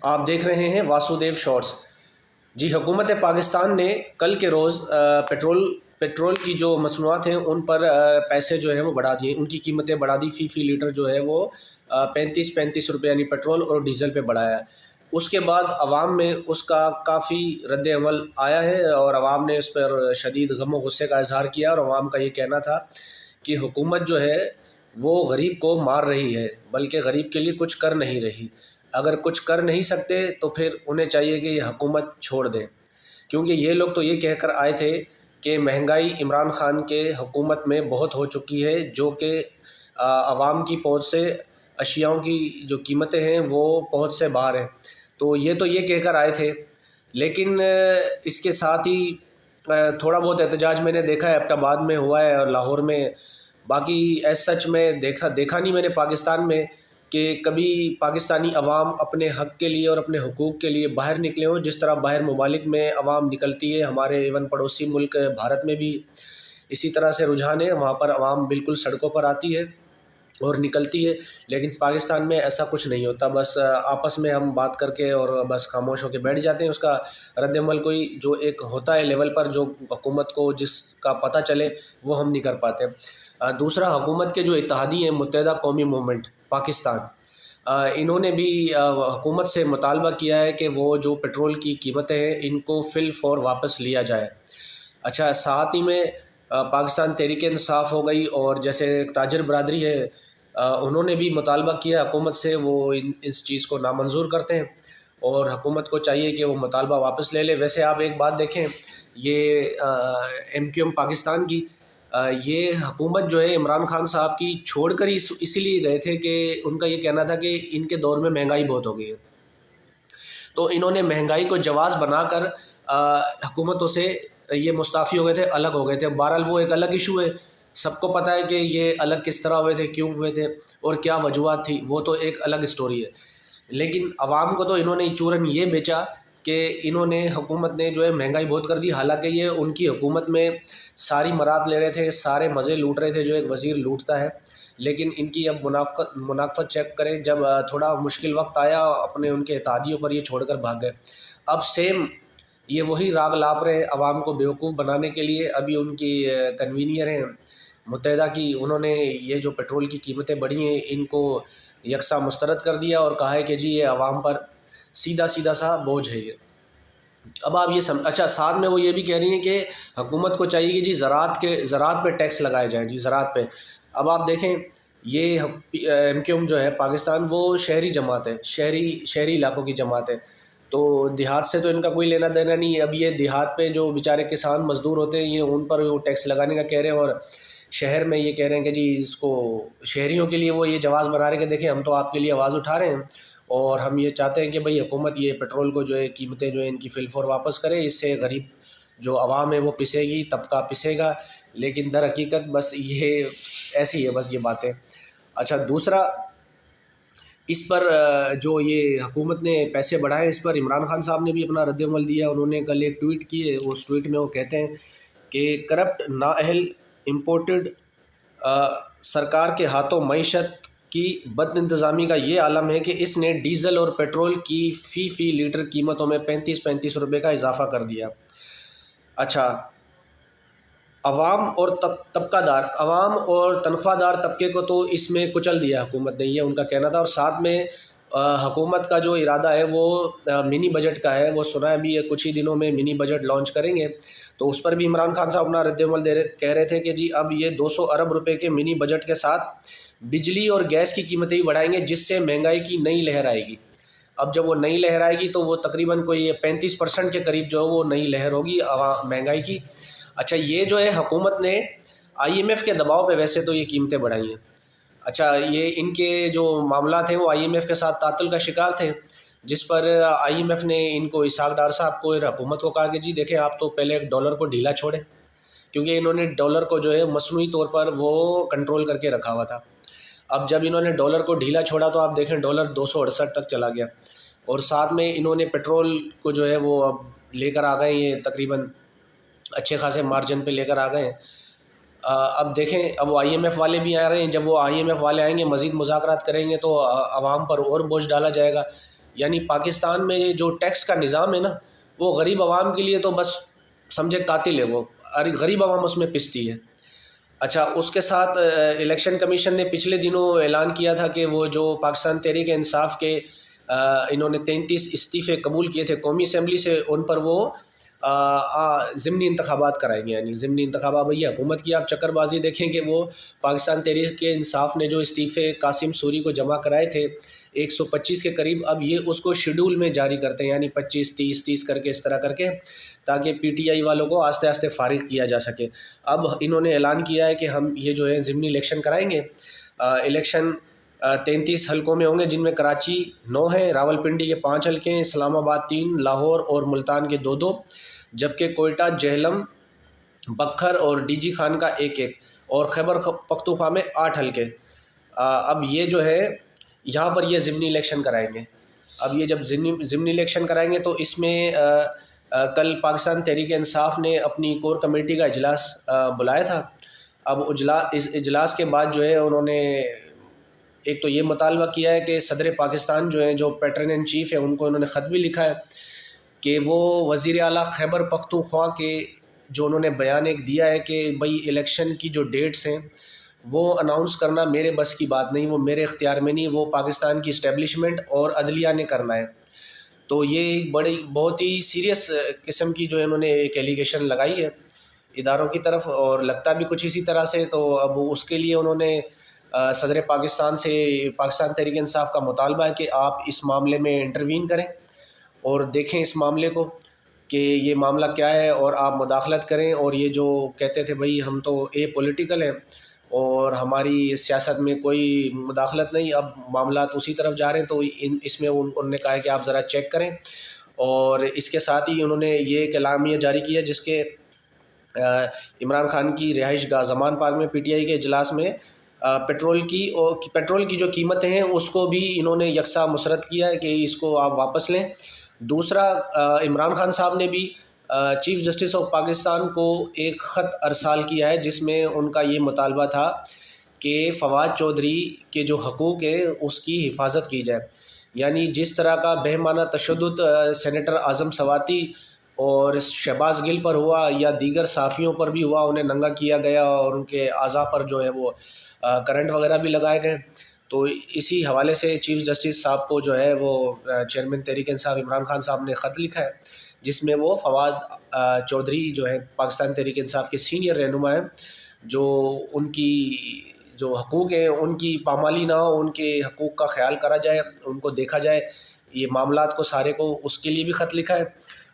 آپ دیکھ رہے ہیں واسودیو شارٹس۔ جی، حکومت پاکستان نے کل کے روز پیٹرول کی جو مصنوعات ہیں ان پر پیسے جو ہیں وہ بڑھا دیے، ان کی قیمتیں بڑھا دی۔ فی لیٹر جو ہے وہ 35 روپے یعنی پیٹرول اور ڈیزل پہ بڑھایا ہے۔ اس کے بعد عوام میں اس کا کافی رد عمل آیا ہے اور عوام نے اس پر شدید غم و غصے کا اظہار کیا، اور عوام کا یہ کہنا تھا کہ حکومت جو ہے وہ غریب کو مار رہی ہے، بلکہ غریب کے لیے کچھ کر نہیں رہی۔ اگر کچھ کر نہیں سکتے تو پھر انہیں چاہیے کہ یہ حکومت چھوڑ دیں، کیونکہ یہ لوگ تو یہ کہہ کر آئے تھے کہ مہنگائی عمران خان کے حکومت میں بہت ہو چکی ہے، جو کہ عوام کی پہنچ سے اشیاؤں کی جو قیمتیں ہیں وہ پہنچ سے باہر ہیں۔ تو یہ کہہ کر آئے تھے، لیکن اس کے ساتھ ہی تھوڑا بہت احتجاج میں نے دیکھا ہے، ایبٹ آباد میں ہوا ہے اور لاہور میں۔ باقی ایز سچ میں دیکھا نہیں میں نے پاکستان میں کہ کبھی پاکستانی عوام اپنے حق کے لیے اور اپنے حقوق کے لیے باہر نکلے ہوں، جس طرح باہر ممالک میں عوام نکلتی ہے۔ ہمارے ایون پڑوسی ملک بھارت میں بھی اسی طرح سے رجحان ہے، وہاں پر عوام بالکل سڑکوں پر آتی ہے اور نکلتی ہے، لیکن پاکستان میں ایسا کچھ نہیں ہوتا۔ بس آپس میں ہم بات کر کے اور بس خاموش ہو کے بیٹھ جاتے ہیں۔ اس کا رد عمل کوئی جو ایک ہوتا ہے لیول پر، جو حکومت کو جس کا پتہ چلے، وہ ہم نہیں کر پاتے۔ دوسرا، حکومت کے جو اتحادی ہیں متحدہ قومی موومنٹ پاکستان، انہوں نے بھی حکومت سے مطالبہ کیا ہے کہ وہ جو پیٹرول کی قیمتیں ہیں ان کو فی الفور واپس لیا جائے۔ اچھا، ساتھ ہی میں پاکستان تحریک انصاف ہو گئی، اور جیسے ایک تاجر برادری ہے، انہوں نے بھی مطالبہ کیا حکومت سے، وہ اس چیز کو نامنظور کرتے ہیں اور حکومت کو چاہیے کہ وہ مطالبہ واپس لے لے۔ ویسے آپ ایک بات دیکھیں، یہ MQM پاکستان کی یہ حکومت جو ہے عمران خان صاحب کی چھوڑ کر ہی اسی لیے گئے تھے کہ ان کا یہ کہنا تھا کہ ان کے دور میں مہنگائی بہت ہو گئی ہے، تو انہوں نے مہنگائی کو جواز بنا کر حکومتوں سے یہ مستعفی ہو گئے تھے، الگ ہو گئے تھے۔ بہرحال وہ ایک الگ ایشو ہے، سب کو پتہ ہے کہ یہ الگ کس طرح ہوئے تھے، کیوں ہوئے تھے اور کیا وجوہات تھی، وہ تو ایک الگ اسٹوری ہے۔ لیکن عوام کو تو انہوں نے چورن یہ بیچا کہ انہوں نے حکومت نے جو ہے مہنگائی بہت کر دی، حالانکہ یہ ان کی حکومت میں ساری مراد لے رہے تھے، سارے مزے لوٹ رہے تھے جو ایک وزیر لوٹتا ہے۔ لیکن ان کی اب منافقت چیک کریں، جب تھوڑا مشکل وقت آیا اپنے ان کے اتحادیوں پر یہ چھوڑ کر بھاگ گئے۔ اب سیم یہ وہی راگ لاپ رہے ہیں عوام کو بیوقوف بنانے کے لیے۔ ابھی ان کی کنوینئر ہیں متحدہ کی، انہوں نے یہ جو پیٹرول کی قیمتیں بڑھی ہیں ان کو یکساں مسترد کر دیا اور کہا ہے کہ جی یہ عوام پر سیدھا سا بوجھ ہے یہ۔ اب آپ یہ اچھا، ساتھ میں وہ یہ بھی کہہ رہی ہیں کہ حکومت کو چاہیے کہ جی زراعت پہ ٹیکس لگائے جائیں، جی زراعت پہ۔ اب آپ دیکھیں، یہ MQM جو ہے پاکستان، وہ شہری جماعت ہے، شہری علاقوں کی جماعت ہے، تو دیہات سے تو ان کا کوئی لینا دینا نہیں ہے۔ اب یہ دیہات پہ جو بیچارے کسان مزدور ہوتے ہیں، یہ ان پر وہ ٹیکس لگانے کا کہہ رہے ہیں، اور شہر میں یہ کہہ رہے ہیں کہ جی اس کو شہریوں کے لیے وہ یہ جواز بنا رہے ہیں کہ دیکھیں ہم تو آپ کے لیے آواز اٹھا رہے ہیں، اور ہم یہ چاہتے ہیں کہ بھئی حکومت یہ پیٹرول کو جو ہے قیمتیں جو ہے ان کی فی الفور واپس کرے، اس سے غریب جو عوام ہے وہ پسے گی، طبقہ پسے گا۔ لیکن در حقیقت بس یہ ایسی ہے بس یہ باتیں۔ اچھا، دوسرا، اس پر جو یہ حکومت نے پیسے بڑھائے، اس پر عمران خان صاحب نے بھی اپنا رد عمل دیا۔ انہوں نے کل ایک ٹویٹ کی ہے، اس ٹویٹ میں وہ کہتے ہیں کہ کرپٹ نااہل امپورٹڈ سرکار کے ہاتھوں معیشت کی بد انتظامی کا یہ عالم ہے کہ اس نے ڈیزل اور پیٹرول کی فی لیٹر قیمتوں میں 35 روپے کا اضافہ کر دیا۔ اچھا، عوام اور تنخواہ دار طبقے کو تو اس میں کچل دیا حکومت نے، یہ ان کا کہنا تھا۔ اور ساتھ میں حکومت کا جو ارادہ ہے وہ منی بجٹ کا ہے، وہ سنا ہے ابھی کچھ ہی دنوں میں منی بجٹ لانچ کریں گے، تو اس پر بھی عمران خان صاحب اپنا رد عمل کہہ رہے تھے کہ جی اب یہ 200 ارب روپے کے منی بجٹ کے ساتھ بجلی اور گیس کی قیمتیں بھی بڑھائیں گے، جس سے مہنگائی کی نئی لہر آئے گی۔ اب جب وہ نئی لہر آئے گی تو وہ تقریباً کوئی 35% کے قریب جو ہے وہ نئی لہر ہوگی مہنگائی کی۔ اچھا، یہ جو ہے حکومت نے IMF کے دباؤ پہ ویسے تو یہ قیمتیں بڑھائی ہیں۔ اچھا، یہ ان کے جو معاملات ہیں وہ IMF کے ساتھ تعطل کا شکار تھے، جس پر IMF نے ان کو اسحاق ڈار صاحب کو اور حکومت کو کہا کہ جی دیکھیں آپ تو پہلے ڈالر کو ڈھیلا چھوڑیں، کیونکہ انہوں نے ڈالر کو جو ہے مصنوعی طور پر وہ کنٹرول کر کے رکھا ہوا تھا۔ اب جب انہوں نے ڈالر کو ڈھیلا چھوڑا تو آپ دیکھیں ڈالر 268 تک چلا گیا، اور ساتھ میں انہوں نے پیٹرول کو جو ہے وہ اب لے کر آ گئے، یہ تقریباً اچھے خاصے مارجن پہ لے کر آ گئے ہیں۔ اب دیکھیں، اب وہ IMF والے بھی آ رہے ہیں، جب وہ IMF والے آئیں گے مزید مذاکرات کریں گے تو عوام پر اور بوجھ ڈالا جائے گا۔ یعنی پاکستان میں جو ٹیکس کا نظام ہے نا وہ غریب عوام کے لیے تو بس سمجھے قاتل ہے، وہ غریب عوام اس میں پستی ہے۔ اچھا، اس کے ساتھ الیکشن کمیشن نے پچھلے دنوں اعلان کیا تھا کہ وہ جو پاکستان تحریک انصاف کے انہوں نے 33 استعفے قبول کیے تھے قومی اسمبلی سے، ان پر وہ ضمنی انتخابات کرائیں گے۔ یعنی ضمنی انتخابات بھئی حکومت کی آپ چکر بازی دیکھیں کہ وہ پاکستان تحریک انصاف نے جو استعفے قاسم سوری کو جمع کرائے تھے 125 کے قریب، اب یہ اس کو شیڈول میں جاری کرتے ہیں، یعنی 25 30 کر کے اس طرح کر کے، تاکہ پی ٹی آئی والوں کو آہستہ آہستہ فارغ کیا جا سکے۔ اب انہوں نے اعلان کیا ہے کہ ہم یہ جو ہے ضمنی الیکشن کرائیں گے۔ الیکشن 33 حلقوں میں ہوں گے، جن میں کراچی 9 ہیں، راولپنڈی کے 5 حلقے ہیں، اسلام آباد 3، لاہور اور ملتان کے 2 جبکہ کوئٹہ، جہلم، بکھر اور ڈی جی خان کا 1 اور خیبر پختونخوا میں 8 حلقے۔ اب یہ جو ہے یہاں پر یہ ضمنی الیکشن کرائیں گے۔ اب یہ جب ضمنی الیکشن کرائیں گے تو اس میں کل پاکستان تحریک انصاف نے اپنی کور کمیٹی کا اجلاس بلایا تھا۔ اب اس اجلاس کے بعد جو ہے انہوں نے ایک تو یہ مطالبہ کیا ہے کہ صدر پاکستان جو ہیں، جو پیٹرن ان چیف ہے، ان کو انہوں نے خط بھی لکھا ہے کہ وہ وزیر اعلیٰ خیبر پختونخوا کے جو انہوں نے بیان ایک دیا ہے کہ بھئی الیکشن کی جو ڈیٹس ہیں وہ اناؤنس کرنا میرے بس کی بات نہیں، وہ میرے اختیار میں نہیں، وہ پاکستان کی اسٹیبلشمنٹ اور عدلیہ نے کرنا ہے۔ تو یہ بہت ہی سیریس قسم کی جو انہوں نے ایک ایلیگیشن لگائی ہے اداروں کی طرف، اور لگتا بھی کچھ اسی طرح سے۔ تو اب اس کے لیے انہوں نے صدر پاکستان سے پاکستان تحریک انصاف کا مطالبہ ہے کہ آپ اس معاملے میں انٹروین کریں اور دیکھیں اس معاملے کو کہ یہ معاملہ کیا ہے، اور آپ مداخلت کریں۔ اور یہ جو کہتے تھے بھئی ہم تو پولیٹیکل ہیں اور ہماری سیاست میں کوئی مداخلت نہیں، اب معاملات اسی طرف جا رہے ہیں، تو اس میں انہوں نے کہا ہے کہ آپ ذرا چیک کریں۔ اور اس کے ساتھ ہی انہوں نے یہ ایک اعلامیہ جاری کیا جس کے عمران خان کی رہائش گاہ زمان پارک میں پی ٹی آئی کے اجلاس میں پیٹرول کی جو قیمتیں ہیں اس کو بھی انہوں نے یکساں مسرت کیا ہے کہ اس کو آپ واپس لیں۔ دوسرا، عمران خان صاحب نے بھی چیف جسٹس آف پاکستان کو ایک خط ارسال کیا ہے جس میں ان کا یہ مطالبہ تھا کہ فواد چودھری کے جو حقوق ہیں اس کی حفاظت کی جائے۔ یعنی جس طرح کا بہیمانہ تشدد سینیٹر اعظم سواتی اور شہباز گل پر ہوا یا دیگر صحافیوں پر بھی ہوا، انہیں ننگا کیا گیا اور ان کے اعضاء پر جو ہے وہ کرنٹ وغیرہ بھی لگائے گئے، تو اسی حوالے سے چیف جسٹس صاحب کو جو ہے وہ چیئرمین تحریک انصاف عمران خان صاحب نے خط لکھا ہے جس میں وہ فواد چودھری جو ہے پاکستان تحریک انصاف کے سینئر رہنما ہیں، جو ان کی جو حقوق ہیں ان کی پامالی نہ ہو، ان کے حقوق کا خیال کرا جائے، ان کو دیکھا جائے، یہ معاملات کو سارے کو اس کے لیے بھی خط لکھا ہے۔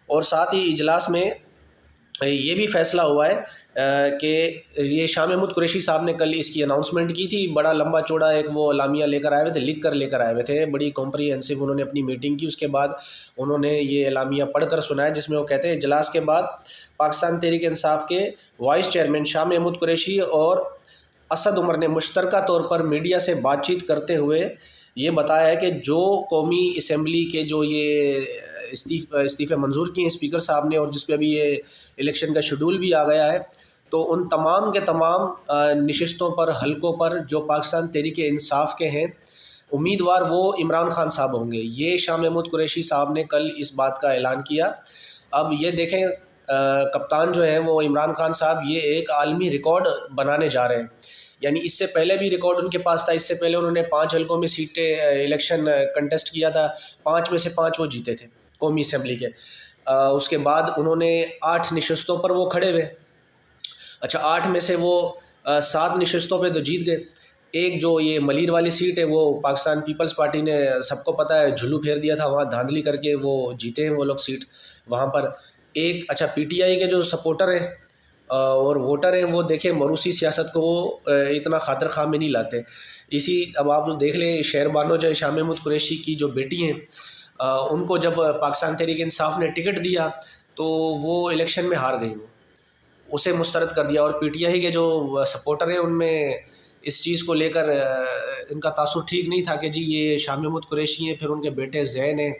اور ساتھ ہی اجلاس میں یہ بھی فیصلہ ہوا ہے کہ یہ شاہ محمود قریشی صاحب نے کل اس کی اناؤنسمنٹ کی تھی، بڑا لمبا چوڑا ایک وہ اعلامیہ لے کر آئے ہوئے تھے، لکھ کر لے کر آئے ہوئے تھے، بڑی کمپریہنسو انہوں نے اپنی میٹنگ کی، اس کے بعد انہوں نے یہ اعلامیہ پڑھ کر سنایا جس میں وہ کہتے ہیں اجلاس کے بعد پاکستان تحریک انصاف کے وائس چیئرمین شاہ محمود قریشی اور اسد عمر نے مشترکہ طور پر میڈیا سے بات چیت کرتے ہوئے یہ بتایا ہے کہ جو قومی اسمبلی کے جو یہ استعفے منظور کیے ہیں اسپیکر صاحب نے، اور جس پہ ابھی یہ الیکشن کا شیڈول بھی آ گیا ہے، تو ان تمام کے تمام نشستوں پر، حلقوں پر جو پاکستان تحریک انصاف کے ہیں امیدوار وہ عمران خان صاحب ہوں گے۔ یہ شاہ محمود قریشی صاحب نے کل اس بات کا اعلان کیا۔ اب یہ دیکھیں کپتان جو ہیں وہ عمران خان صاحب یہ ایک عالمی ریکارڈ بنانے جا رہے ہیں، یعنی اس سے پہلے بھی ریکارڈ ان کے پاس تھا، اس سے پہلے انہوں نے 5 حلقوں میں سیٹیں الیکشن کنٹیسٹ کیا تھا، 5 میں سے 5 وہ جیتے تھے قومی اسمبلی کے۔ اس کے بعد انہوں نے 8 نشستوں پر وہ کھڑے ہوئے، اچھا 8 میں سے وہ 7 نشستوں پہ تو جیت گئے۔ ایک جو یہ ملیر والی سیٹ ہے وہ پاکستان پیپلز پارٹی نے سب کو پتہ ہے جھلو پھیر دیا تھا، وہاں دھاندلی کر کے وہ جیتے ہیں وہ لوگ سیٹ وہاں پر۔ ایک اچھا پی ٹی آئی کے جو سپورٹر ہیں اور ووٹر ہیں وہ دیکھیں موروثی سیاست کو وہ اتنا خاطر خواہ میں نہیں لاتے۔ اب آپ دیکھ لیں شہر بانو جو شاہ محمود قریشی کی جو بیٹی ہیں ان کو جب پاکستان تحریک انصاف نے ٹکٹ دیا تو وہ الیکشن میں ہار گئی، وہ اسے مسترد کر دیا، اور پی ٹی آئی کے جو سپورٹر ہیں ان میں اس چیز کو لے کر ان کا تاثر ٹھیک نہیں تھا کہ جی یہ شاہ محمود قریشی ہیں، پھر ان کے بیٹے زین ہیں،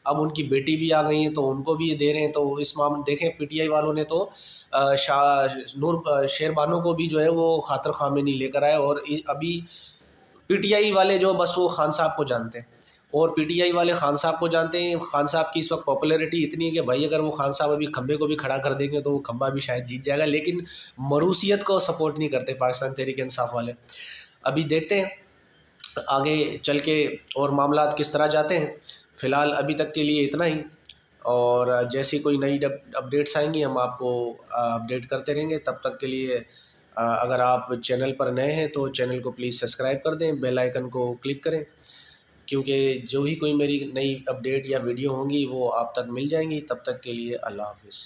اب ان کی بیٹی بھی آ گئی ہیں تو ان کو بھی یہ دے رہے ہیں۔ تو اس معاملے دیکھیں پی ٹی آئی والوں نے تو شیر بانو کو بھی جو ہے وہ خاطر خواہ میں نہیں لے کر آئے، اور ابھی پی ٹی آئی والے جو بس وہ خان صاحب کو جانتے ہیں، اور پی ٹی آئی والے خان صاحب کو جانتے ہیں، خان صاحب کی اس وقت پاپولیرٹی اتنی ہے کہ بھائی اگر وہ خان صاحب ابھی کھمبے کو بھی کھڑا کر دیں گے تو وہ کھمبا بھی شاید جیت جائے گا، لیکن مروثیت کو سپورٹ نہیں کرتے پاکستان تحریک انصاف والے۔ ابھی دیکھتے ہیں آگے چل کے اور معاملات کس طرح جاتے ہیں۔ فی الحال ابھی تک کے لیے اتنا ہی، اور جیسی کوئی نئی اپڈیٹس آئیں گی ہم آپ کو اپڈیٹ کرتے رہیں گے۔ تب تک کے لیے اگر آپ چینل پر نئے ہیں تو چینل کو پلیز سبسکرائب کر دیں، بیل آئیکن کو کلک کریں، کیونکہ جو ہی کوئی میری نئی اپڈیٹ یا ویڈیو ہوں گی وہ آپ تک مل جائیں گی۔ تب تک کے لیے اللہ حافظ۔